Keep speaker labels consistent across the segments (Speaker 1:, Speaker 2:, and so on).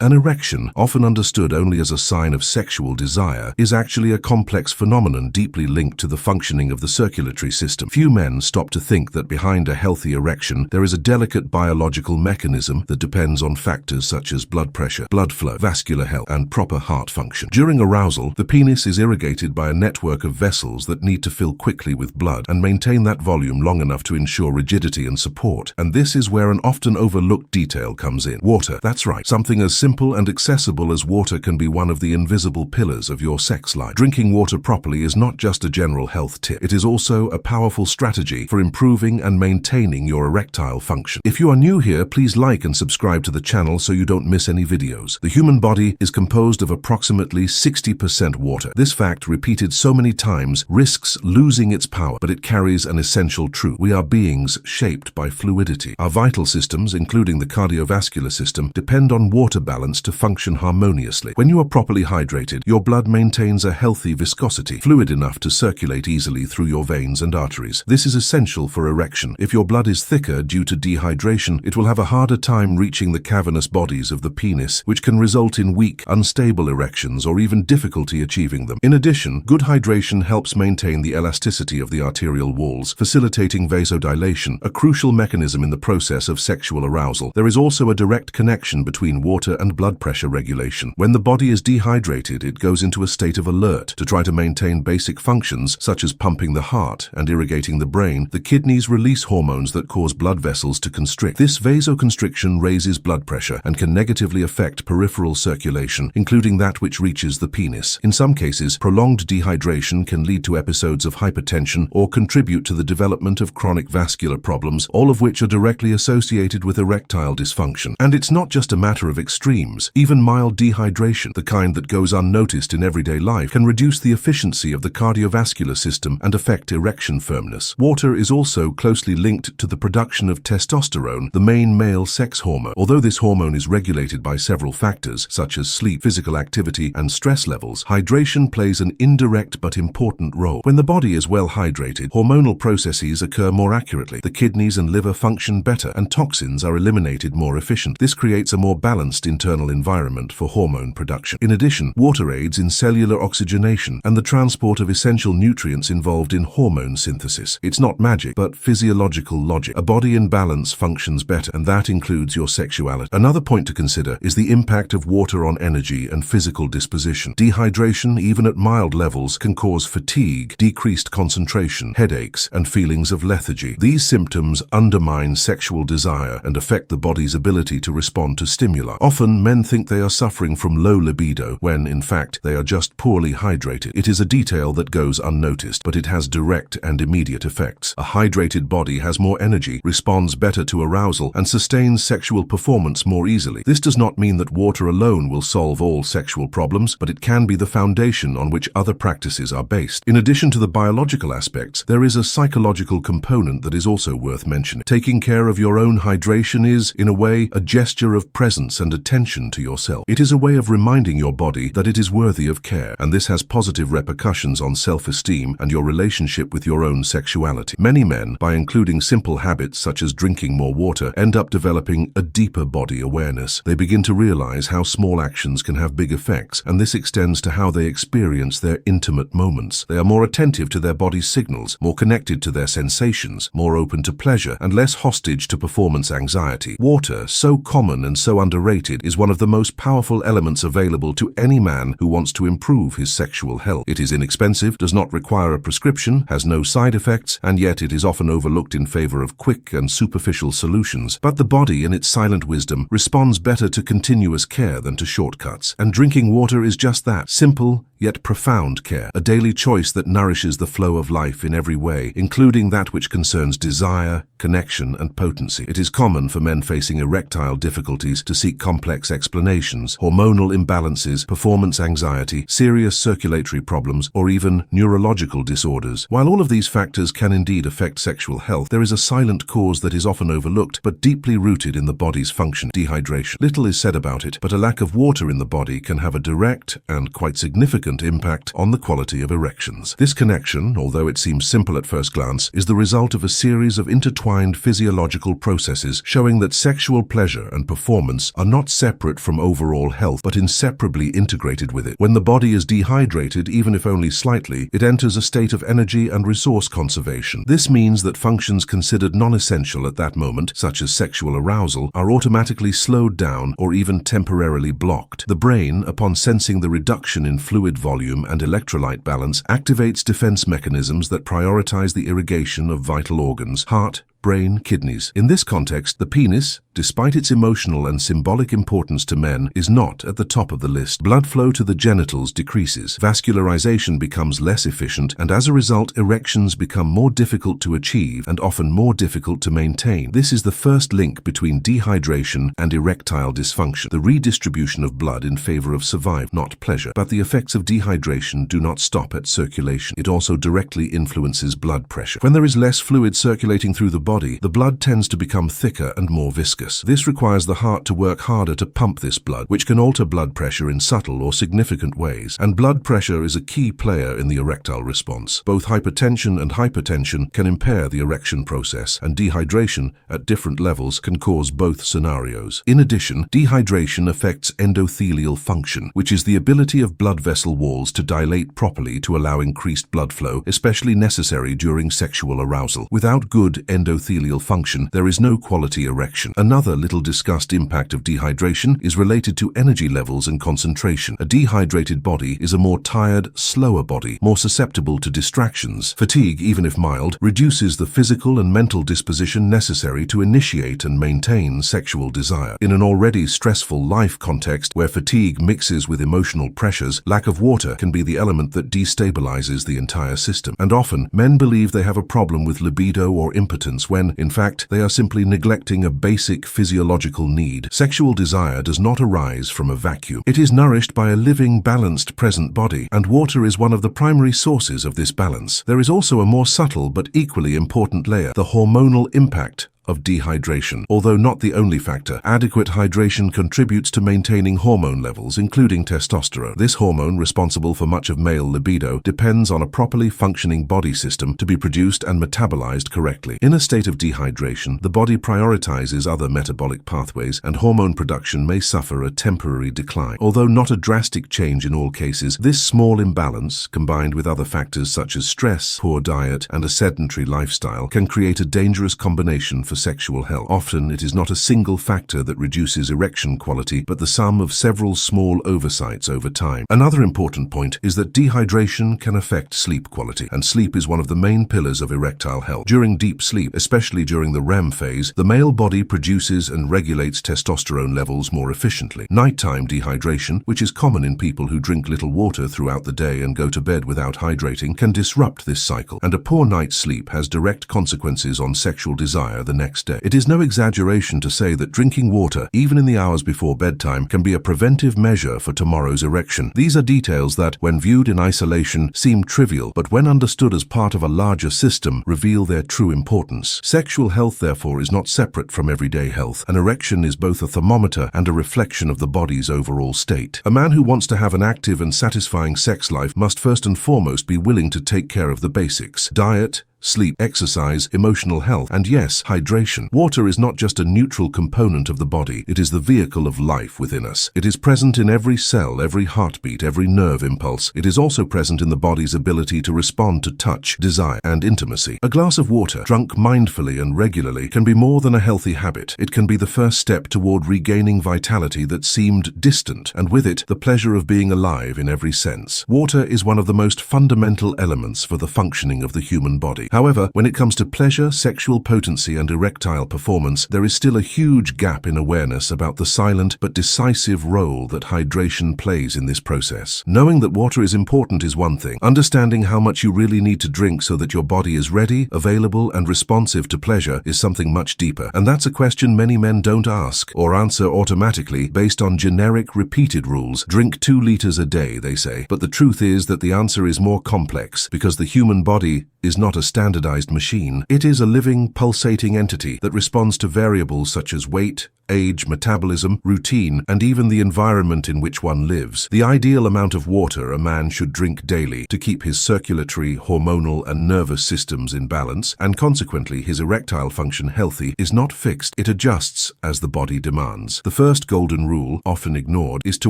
Speaker 1: An erection, often understood only as a sign of sexual desire, is actually a complex phenomenon deeply linked to the functioning of the circulatory system. Few men stop to think that behind a healthy erection there is a delicate biological mechanism that depends on factors such as blood pressure, blood flow, vascular health, and proper heart function. During arousal, the penis is irrigated by a network of vessels that need to fill quickly with blood and maintain that volume long enough to ensure rigidity and support. And this is where an often overlooked detail comes in. Water. That's right. Something as simple and accessible as water can be one of the invisible pillars of your sex life. Drinking water properly is not just a general health tip. It is also a powerful strategy for improving and maintaining your erectile function. If you are new here, please like and subscribe to the channel so you don't miss any videos. The human body is composed of approximately 60% water. This fact, repeated so many times, risks losing its power, but it carries an essential truth. We are beings shaped by fluidity. Our vital systems, including the cardiovascular system, depend on water balance to function harmoniously. When you are properly hydrated, your blood maintains a healthy viscosity, fluid enough to circulate easily through your veins and arteries. This is essential for erection. If your blood is thicker due to dehydration, it will have a harder time reaching the cavernous bodies of the penis, which can result in weak, unstable erections or even difficulty achieving them. In addition, good hydration helps maintain the elasticity of the arterial walls, facilitating vasodilation, a crucial mechanism in the process of sexual arousal. There is also a direct connection between water and blood pressure regulation. When the body is dehydrated, it goes into a state of alert. To try to maintain basic functions, such as pumping the heart and irrigating the brain, the kidneys release hormones that cause blood vessels to constrict. This vasoconstriction raises blood pressure and can negatively affect peripheral circulation, including that which reaches the penis. In some cases, prolonged dehydration can lead to episodes of hypertension or contribute to the development of chronic vascular problems, all of which are directly associated with erectile dysfunction. And it's not just a matter of extremes. Even mild dehydration, the kind that goes unnoticed in everyday life, can reduce the efficiency of the cardiovascular system and affect erection firmness. Water is also closely linked to the production of testosterone, the main male sex hormone. Although this hormone is regulated by several factors, such as sleep, physical activity, and stress levels, hydration plays an indirect but important role. When the body is well hydrated, hormonal processes occur more accurately. The kidneys and liver function better, and toxins are eliminated more efficiently. This creates a more balanced internal environment for hormone production. In addition, water aids in cellular oxygenation and the transport of essential nutrients involved in hormone synthesis. It's not magic, but physiological logic. A body in balance functions better, and that includes your sexuality. Another point to consider is the impact of water on energy and physical disposition. Dehydration, even at mild levels, can cause fatigue, decreased concentration, headaches, and feelings of lethargy. These symptoms undermine sexual desire and affect the body's ability to respond to stimuli. Often, men think they are suffering from low libido, when, in fact, they are just poorly hydrated. It is a detail that goes unnoticed, but it has direct and immediate effects. A hydrated body has more energy, responds better to arousal, and sustains sexual performance more easily. This does not mean that water alone will solve all sexual problems, but it can be the foundation on which other practices are based. In addition to the biological aspects, there is a psychological component that is also worth mentioning. Taking care of your own hydration is, in a way, a gesture of presence and attention to yourself. It is a way of reminding your body that it is worthy of care, and this has positive repercussions on self-esteem and your relationship with your own sexuality. Many men, by including simple habits such as drinking more water, end up developing a deeper body awareness. They begin to realize how small actions can have big effects, and this extends to how they experience their intimate moments. They are more attentive to their body's signals, more connected to their sensations, more open to pleasure, and less hostage to performance anxiety. Water, so common and so underrated, is one of the most powerful elements available to any man who wants to improve his sexual health. It is inexpensive, does not require a prescription, has no side effects, and yet it is often overlooked in favor of quick and superficial solutions. But the body, in its silent wisdom, responds better to continuous care than to shortcuts. And drinking water is just that. Simple, yet profound care. A daily choice that nourishes the flow of life in every way, including that which concerns desire, connection, and potency. It is common for men facing erectile difficulties to seek complex explanations, hormonal imbalances, performance anxiety, serious circulatory problems, or even neurological disorders. While all of these factors can indeed affect sexual health, there is a silent cause that is often overlooked, but deeply rooted in the body's function: dehydration. Little is said about it, but a lack of water in the body can have a direct and quite significant impact on the quality of erections. This connection, although it seems simple at first glance, is the result of a series of intertwined physiological processes showing that sexual pleasure and performance are not separate separate from overall health, but inseparably integrated with it. When the body is dehydrated, even if only slightly, it enters a state of energy and resource conservation. This means that functions considered non-essential at that moment, such as sexual arousal, are automatically slowed down or even temporarily blocked. The brain, upon sensing the reduction in fluid volume and electrolyte balance, activates defense mechanisms that prioritize the irrigation of vital organs, heart, brain, kidneys. In this context, the penis, despite its emotional and symbolic importance to men, is not at the top of the list. Blood flow to the genitals decreases, vascularization becomes less efficient, and as a result, erections become more difficult to achieve and often more difficult to maintain. This is the first link between dehydration and erectile dysfunction, the redistribution of blood in favor of survival, not pleasure. But the effects of dehydration do not stop at circulation. It also directly influences blood pressure. When there is less fluid circulating through the body, the blood tends to become thicker and more viscous. This requires the heart to work harder to pump this blood, which can alter blood pressure in subtle or significant ways. And blood pressure is a key player in the erectile response. Both hypertension and hypotension can impair the erection process, and dehydration at different levels can cause both scenarios. In addition, dehydration affects endothelial function, which is the ability of blood vessel walls to dilate properly to allow increased blood flow, especially necessary during sexual arousal. Without good endothelial function, there is no quality erection. Another little discussed impact of dehydration is related to energy levels and concentration. A dehydrated body is a more tired, slower body, more susceptible to distractions. Fatigue, even if mild, reduces the physical and mental disposition necessary to initiate and maintain sexual desire. In an already stressful life context where fatigue mixes with emotional pressures, lack of water can be the element that destabilizes the entire system. And often, men believe they have a problem with libido or impotence when, in fact, they are simply neglecting a basic physiological need. Sexual desire does not arise from a vacuum. It is nourished by a living, balanced present body, and water is one of the primary sources of this balance. There is also a more subtle but equally important layer, the hormonal impact of dehydration. Although not the only factor, adequate hydration contributes to maintaining hormone levels, including testosterone. This hormone, responsible for much of male libido, depends on a properly functioning body system to be produced and metabolized correctly. In a state of dehydration, the body prioritizes other metabolic pathways, and hormone production may suffer a temporary decline. Although not a drastic change in all cases, this small imbalance, combined with other factors such as stress, poor diet, and a sedentary lifestyle, can create a dangerous combination for sexual health. Often, it is not a single factor that reduces erection quality, but the sum of several small oversights over time. Another important point is that dehydration can affect sleep quality, and sleep is one of the main pillars of erectile health. During deep sleep, especially during the REM phase, the male body produces and regulates testosterone levels more efficiently. Nighttime dehydration, which is common in people who drink little water throughout the day and go to bed without hydrating, can disrupt this cycle, and a poor night's sleep has direct consequences on sexual desire the next day. It is no exaggeration to say that drinking water, even in the hours before bedtime, can be a preventive measure for tomorrow's erection. These are details that, when viewed in isolation, seem trivial, but when understood as part of a larger system, reveal their true importance. Sexual health, therefore, is not separate from everyday health. An erection is both a thermometer and a reflection of the body's overall state. A man who wants to have an active and satisfying sex life must first and foremost be willing to take care of the basics: diet, sleep, exercise, emotional health, and yes, hydration. Water is not just a neutral component of the body, it is the vehicle of life within us. It is present in every cell, every heartbeat, every nerve impulse. It is also present in the body's ability to respond to touch, desire, and intimacy. A glass of water, drunk mindfully and regularly, can be more than a healthy habit. It can be the first step toward regaining vitality that seemed distant, and with it, the pleasure of being alive in every sense. Water is one of the most fundamental elements for the functioning of the human body. However, when it comes to pleasure, sexual potency, and erectile performance, there is still a huge gap in awareness about the silent but decisive role that hydration plays in this process. Knowing that water is important is one thing. Understanding how much you really need to drink so that your body is ready, available, and responsive to pleasure is something much deeper. And that's a question many men don't ask or answer automatically based on generic, repeated rules. Drink 2 liters a day, they say. But the truth is that the answer is more complex, because the human body is not a standardized machine. It is a living, pulsating entity that responds to variables such as weight, age, metabolism, routine, and even the environment in which one lives. The ideal amount of water a man should drink daily to keep his circulatory, hormonal, and nervous systems in balance, and consequently his erectile function healthy, is not fixed. It adjusts as the body demands. The first golden rule, often ignored, is to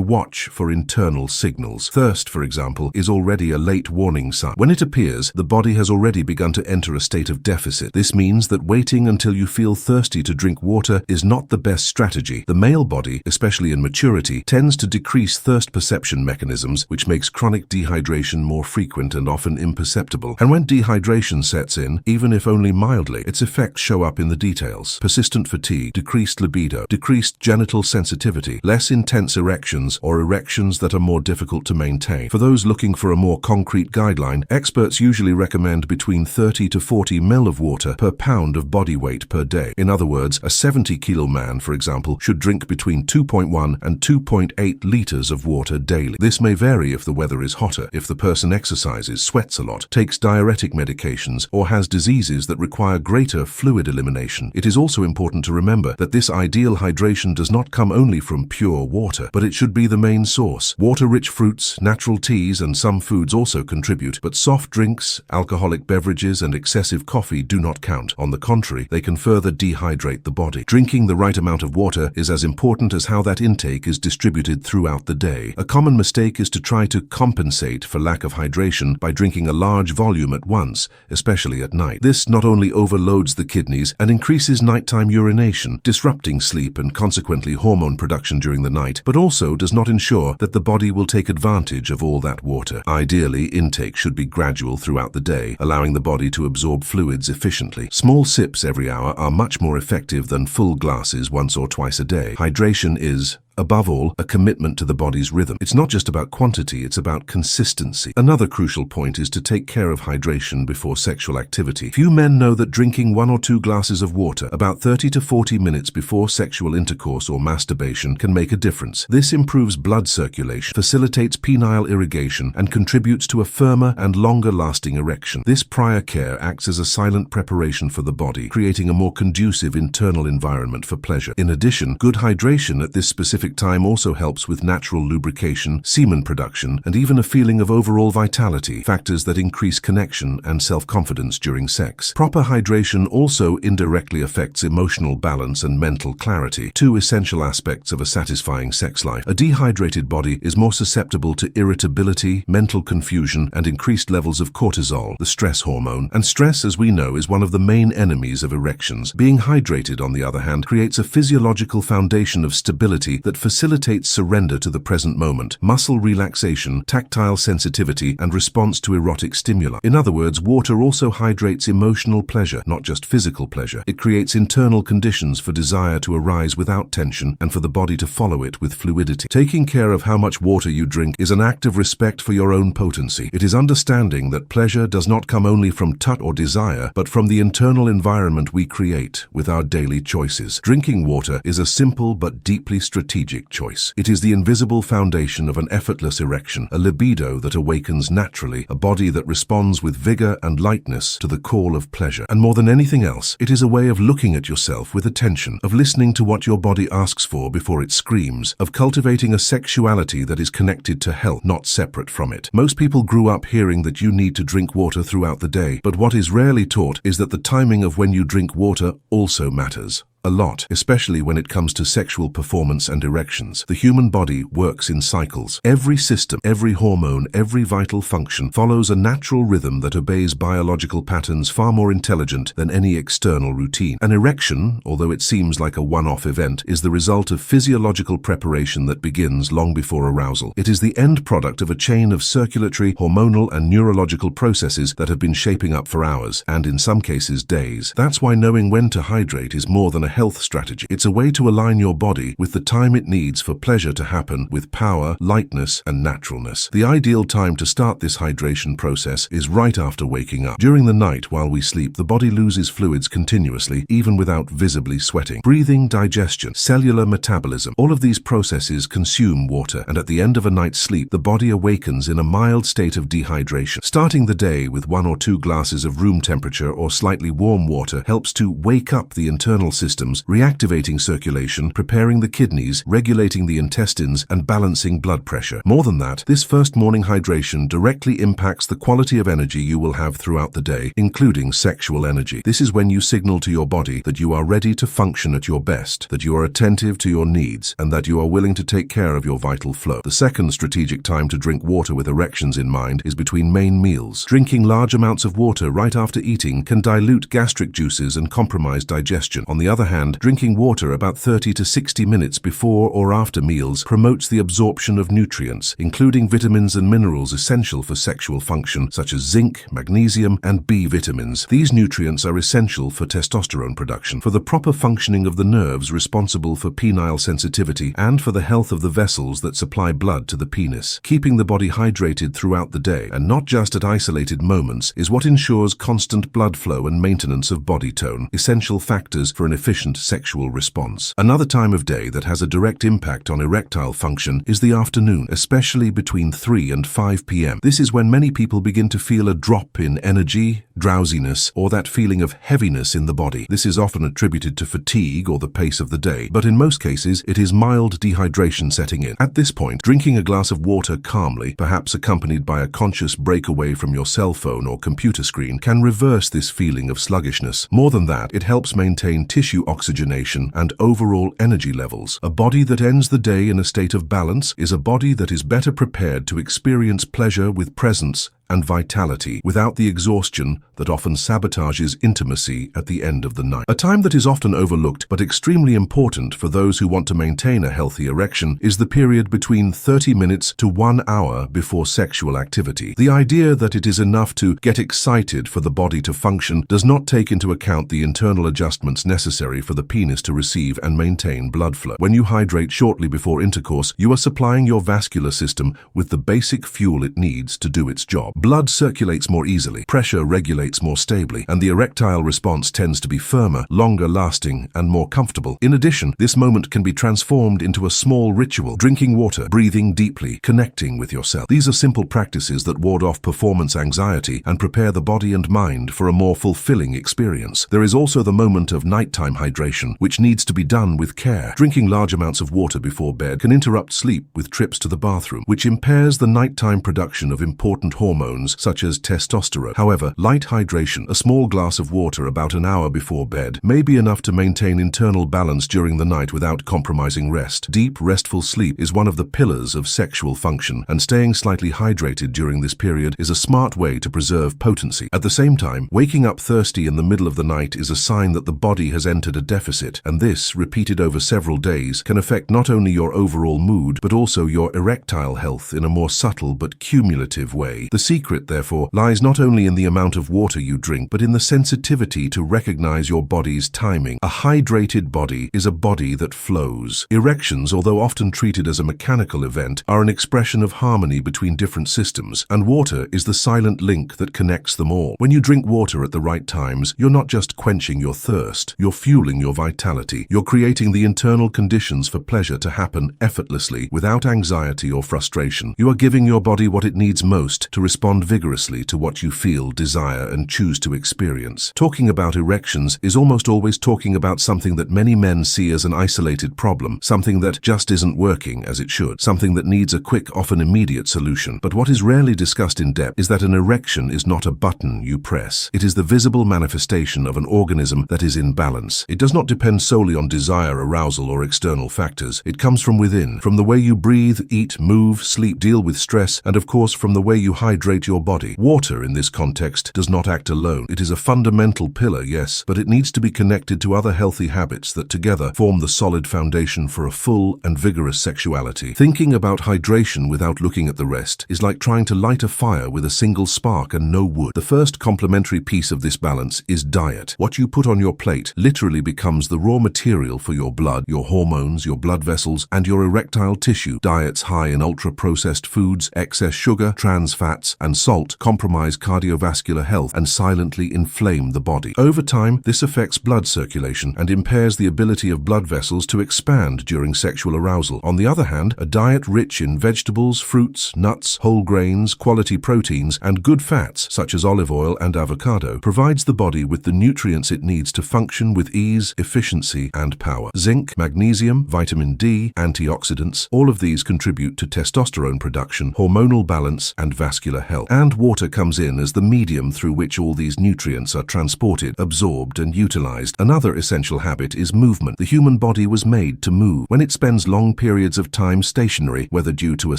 Speaker 1: watch for internal signals. Thirst, for example, is already a late warning sign. When it appears, the body has already begun to enter a state of deficit. This means that waiting until you feel thirsty to drink water is not the best strategy. The male body, especially in maturity, tends to decrease thirst perception mechanisms, which makes chronic dehydration more frequent and often imperceptible. And when dehydration sets in, even if only mildly, its effects show up in the details. Persistent fatigue, decreased libido, decreased genital sensitivity, less intense erections, or erections that are more difficult to maintain. For those looking for a more concrete guideline, experts usually recommend between 30 to 40 ml of water per pound of body weight per day. In other words, a 70-kilo man, for example, should drink between 2.1 and 2.8 liters of water daily. This may vary if the weather is hotter, if the person exercises, sweats a lot, takes diuretic medications, or has diseases that require greater fluid elimination. It is also important to remember that this ideal hydration does not come only from pure water, but it should be the main source. Water-rich fruits, natural teas, and some foods also contribute, but soft drinks, alcoholic beverages, and excessive coffee do not count. On the contrary, they can further dehydrate the body. Drinking the right amount of water is as important as how that intake is distributed throughout the day. A common mistake is to try to compensate for lack of hydration by drinking a large volume at once, especially at night. This not only overloads the kidneys and increases nighttime urination, disrupting sleep and consequently hormone production during the night, but also does not ensure that the body will take advantage of all that water. Ideally, intake should be gradual throughout the day, allowing the body to absorb fluids efficiently. Small sips every hour are much more effective than full glasses once or twice a day. Hydration is, above all, a commitment to the body's rhythm. It's not just about quantity, it's about consistency. Another crucial point is to take care of hydration before sexual activity. Few men know that drinking 1 or 2 glasses of water about 30 to 40 minutes before sexual intercourse or masturbation can make a difference. This improves blood circulation, facilitates penile irrigation, and contributes to a firmer and longer-lasting erection. This prior care acts as a silent preparation for the body, creating a more conducive internal environment for pleasure. In addition, good hydration at this specific time also helps with natural lubrication, semen production, and even a feeling of overall vitality, factors that increase connection and self-confidence during sex. Proper hydration also indirectly affects emotional balance and mental clarity, 2 essential aspects of a satisfying sex life. A dehydrated body is more susceptible to irritability, mental confusion, and increased levels of cortisol, the stress hormone. And stress, as we know, is one of the main enemies of erections. Being hydrated, on the other hand, creates a physiological foundation of stability that facilitates surrender to the present moment, muscle relaxation, tactile sensitivity, and response to erotic stimuli. In other words, water also hydrates emotional pleasure, not just physical pleasure. It creates internal conditions for desire to arise without tension and for the body to follow it with fluidity. Taking care of how much water you drink is an act of respect for your own potency. It is understanding that pleasure does not come only from touch or desire, but from the internal environment we create with our daily choices. Drinking water is a simple but deeply strategic choice. It is the invisible foundation of an effortless erection, a libido that awakens naturally, a body that responds with vigor and lightness to the call of pleasure. And more than anything else, it is a way of looking at yourself with attention, of listening to what your body asks for before it screams, of cultivating a sexuality that is connected to health, not separate from it. Most people grew up hearing that you need to drink water throughout the day, but what is rarely taught is that the timing of when you drink water also matters. A lot, especially when it comes to sexual performance and erections. The human body works in cycles. Every system, every hormone, every vital function follows a natural rhythm that obeys biological patterns far more intelligent than any external routine. An erection, although it seems like a one-off event, is the result of physiological preparation that begins long before arousal. It is the end product of a chain of circulatory, hormonal, and neurological processes that have been shaping up for hours, and in some cases days. That's why knowing when to hydrate is more than a health strategy. It's a way to align your body with the time it needs for pleasure to happen with power, lightness, and naturalness. The ideal time to start this hydration process is right after waking up. During the night while we sleep, the body loses fluids continuously, even without visibly sweating. Breathing, digestion, cellular metabolism, all of these processes consume water, and at the end of a night's sleep, the body awakens in a mild state of dehydration. Starting the day with 1 or 2 glasses of room temperature or slightly warm water helps to wake up the internal system systems, reactivating circulation, preparing the kidneys, regulating the intestines, and balancing blood pressure. More than that, this first morning hydration directly impacts the quality of energy you will have throughout the day, including sexual energy. This is when you signal to your body that you are ready to function at your best, that you are attentive to your needs, and that you are willing to take care of your vital flow. The second strategic time to drink water with erections in mind is between main meals. Drinking large amounts of water right after eating can dilute gastric juices and compromise digestion. On the other hand, drinking water about 30 to 60 minutes before or after meals promotes the absorption of nutrients, including vitamins and minerals essential for sexual function, such as zinc, magnesium, and B vitamins. These nutrients are essential for testosterone production, for the proper functioning of the nerves responsible for penile sensitivity, and for the health of the vessels that supply blood to the penis. Keeping the body hydrated throughout the day, and not just at isolated moments, is what ensures constant blood flow and maintenance of body tone, essential factors for an efficient sexual response. Another time of day that has a direct impact on erectile function is the afternoon, especially between 3 and 5 p.m. This is when many people begin to feel a drop in energy, drowsiness, or that feeling of heaviness in the body. This is often attributed to fatigue or the pace of the day, but in most cases it is mild dehydration setting in. At this point, drinking a glass of water calmly, perhaps accompanied by a conscious break away from your cell phone or computer screen, can reverse this feeling of sluggishness. More than that, it helps maintain tissue oxygenation and overall energy levels. A body that ends the day in a state of balance is a body that is better prepared to experience pleasure with presence and vitality, without the exhaustion that often sabotages intimacy at the end of the night. A time that is often overlooked but extremely important for those who want to maintain a healthy erection is the period between 30 minutes to 1 hour before sexual activity. The idea that it is enough to get excited for the body to function does not take into account the internal adjustments necessary for the penis to receive and maintain blood flow. When you hydrate shortly before intercourse, you are supplying your vascular system with the basic fuel it needs to do its job. Blood circulates more easily, pressure regulates more stably, and the erectile response tends to be firmer, longer lasting, and more comfortable. In addition, this moment can be transformed into a small ritual: drinking water, breathing deeply, connecting with yourself. These are simple practices that ward off performance anxiety and prepare the body and mind for a more fulfilling experience. There is also the moment of nighttime hydration, which needs to be done with care. Drinking large amounts of water before bed can interrupt sleep with trips to the bathroom, which impairs the nighttime production of important hormones such as testosterone. However, light hydration, a small glass of water about an hour before bed, may be enough to maintain internal balance during the night without compromising rest. Deep, restful sleep is one of the pillars of sexual function, and staying slightly hydrated during this period is a smart way to preserve potency. At the same time, waking up thirsty in the middle of the night is a sign that the body has entered a deficit, and this, repeated over several days, can affect not only your overall mood, but also your erectile health in a more subtle but cumulative way. The secret, therefore, lies not only in the amount of water you drink, but in the sensitivity to recognize your body's timing. A hydrated body is a body that flows. Erections, although often treated as a mechanical event, are an expression of harmony between different systems, and water is the silent link that connects them all. When you drink water at the right times, you're not just quenching your thirst, you're fueling your vitality. You're creating the internal conditions for pleasure to happen effortlessly, without anxiety or frustration. You are giving your body what it needs most to respond vigorously to what you feel, desire, and choose to experience. Talking about erections is almost always talking about something that many men see as an isolated problem, something that just isn't working as it should, something that needs a quick, often immediate solution. But what is rarely discussed in depth is that an erection is not a button you press. It is the visible manifestation of an organism that is in balance. It does not depend solely on desire, arousal, or external factors. It comes from within, from the way you breathe, eat, move, sleep, deal with stress, and of course from the way you hydrate your body. Water, in this context, does not act alone. It is a fundamental pillar, yes, but it needs to be connected to other healthy habits that together form the solid foundation for a full and vigorous sexuality. Thinking about hydration without looking at the rest is like trying to light a fire with a single spark and no wood. The first complementary piece of this balance is diet. What you put on your plate literally becomes the raw material for your blood, your hormones, your blood vessels, and your erectile tissue. Diets high in ultra-processed foods, excess sugar, trans fats, and salt compromise cardiovascular health and silently inflame the body. Over time, this affects blood circulation and impairs the ability of blood vessels to expand during sexual arousal. On the other hand, a diet rich in vegetables, fruits, nuts, whole grains, quality proteins, and good fats such as olive oil and avocado provides the body with the nutrients it needs to function with ease, efficiency, and power. Zinc, magnesium, vitamin D, antioxidants, all of these contribute to testosterone production, hormonal balance, and vascular health. And water comes in as the medium through which all these nutrients are transported, absorbed, and utilized. Another essential habit is movement. The human body was made to move. When it spends long periods of time stationary, whether due to a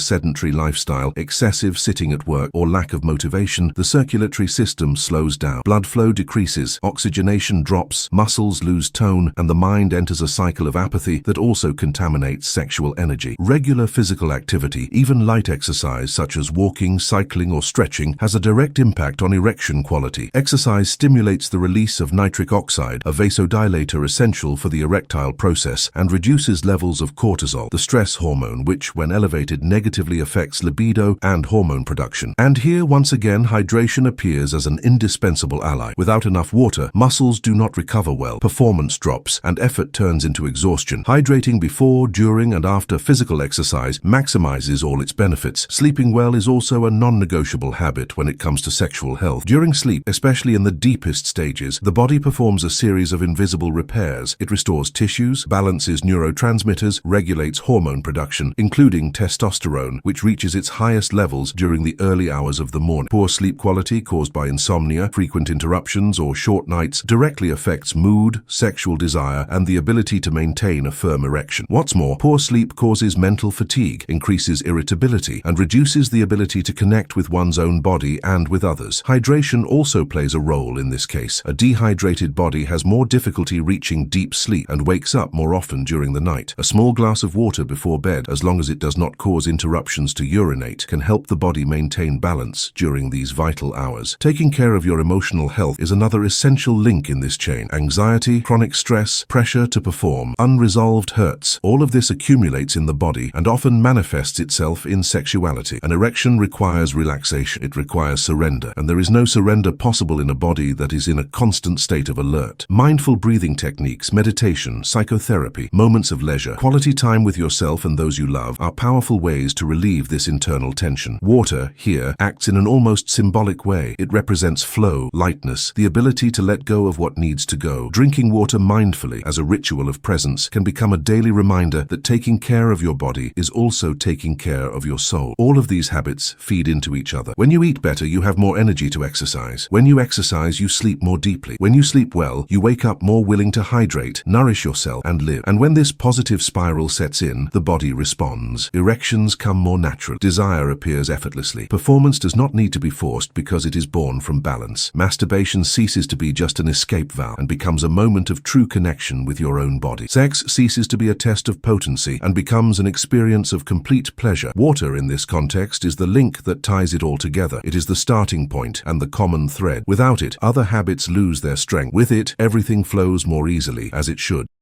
Speaker 1: sedentary lifestyle, excessive sitting at work, or lack of motivation, the circulatory system slows down. Blood flow decreases, oxygenation drops, muscles lose tone, and the mind enters a cycle of apathy that also contaminates sexual energy. Regular physical activity, even light exercise such as walking, cycling, or stretching, has a direct impact on erection quality. Exercise stimulates the release of nitric oxide, a vasodilator essential for the erectile process, and reduces levels of cortisol, the stress hormone, which, when elevated, negatively affects libido and hormone production. And here, once again, hydration appears as an indispensable ally. Without enough water, muscles do not recover well, performance drops, and effort turns into exhaustion. Hydrating before, during, and after physical exercise maximizes all its benefits. Sleeping well is also a non-negotiable habit when it comes to sexual health. During sleep, especially in the deepest stages, the body performs a series of invisible repairs. It restores tissues, balances neurotransmitters, regulates hormone production, including testosterone, which reaches its highest levels during the early hours of the morning. Poor sleep quality caused by insomnia, frequent interruptions, or short nights directly affects mood, sexual desire, and the ability to maintain a firm erection. What's more, poor sleep causes mental fatigue, increases irritability, and reduces the ability to connect with one's own body and with others. Hydration also plays a role in this case. A dehydrated body has more difficulty reaching deep sleep and wakes up more often during the night. A small glass of water before bed, as long as it does not cause interruptions to urinate, can help the body maintain balance during these vital hours. Taking care of your emotional health is another essential link in this chain. Anxiety, chronic stress, pressure to perform, unresolved hurts, all of this accumulates in the body and often manifests itself in sexuality. An erection requires relaxation. It requires surrender, and there is no surrender possible in a body that is in a constant state of alert. Mindful breathing techniques, meditation, psychotherapy, moments of leisure, quality time with yourself and those you love are powerful ways to relieve this internal tension. Water, here, acts in an almost symbolic way. It represents flow, lightness, the ability to let go of what needs to go. Drinking water mindfully as a ritual of presence can become a daily reminder that taking care of your body is also taking care of your soul. All of these habits feed into each other. When you eat better, you have more energy to exercise. When you exercise, you sleep more deeply. When you sleep well, you wake up more willing to hydrate, nourish yourself, and live. And when this positive spiral sets in, the body responds. Erections come more natural. Desire appears effortlessly. Performance does not need to be forced because it is born from balance. Masturbation ceases to be just an escape valve and becomes a moment of true connection with your own body. Sex ceases to be a test of potency and becomes an experience of complete pleasure. Water, in this context, is the link that ties it all together. It is the starting point and the common thread. Without it, other habits lose their strength. With it, everything flows more easily, as it should.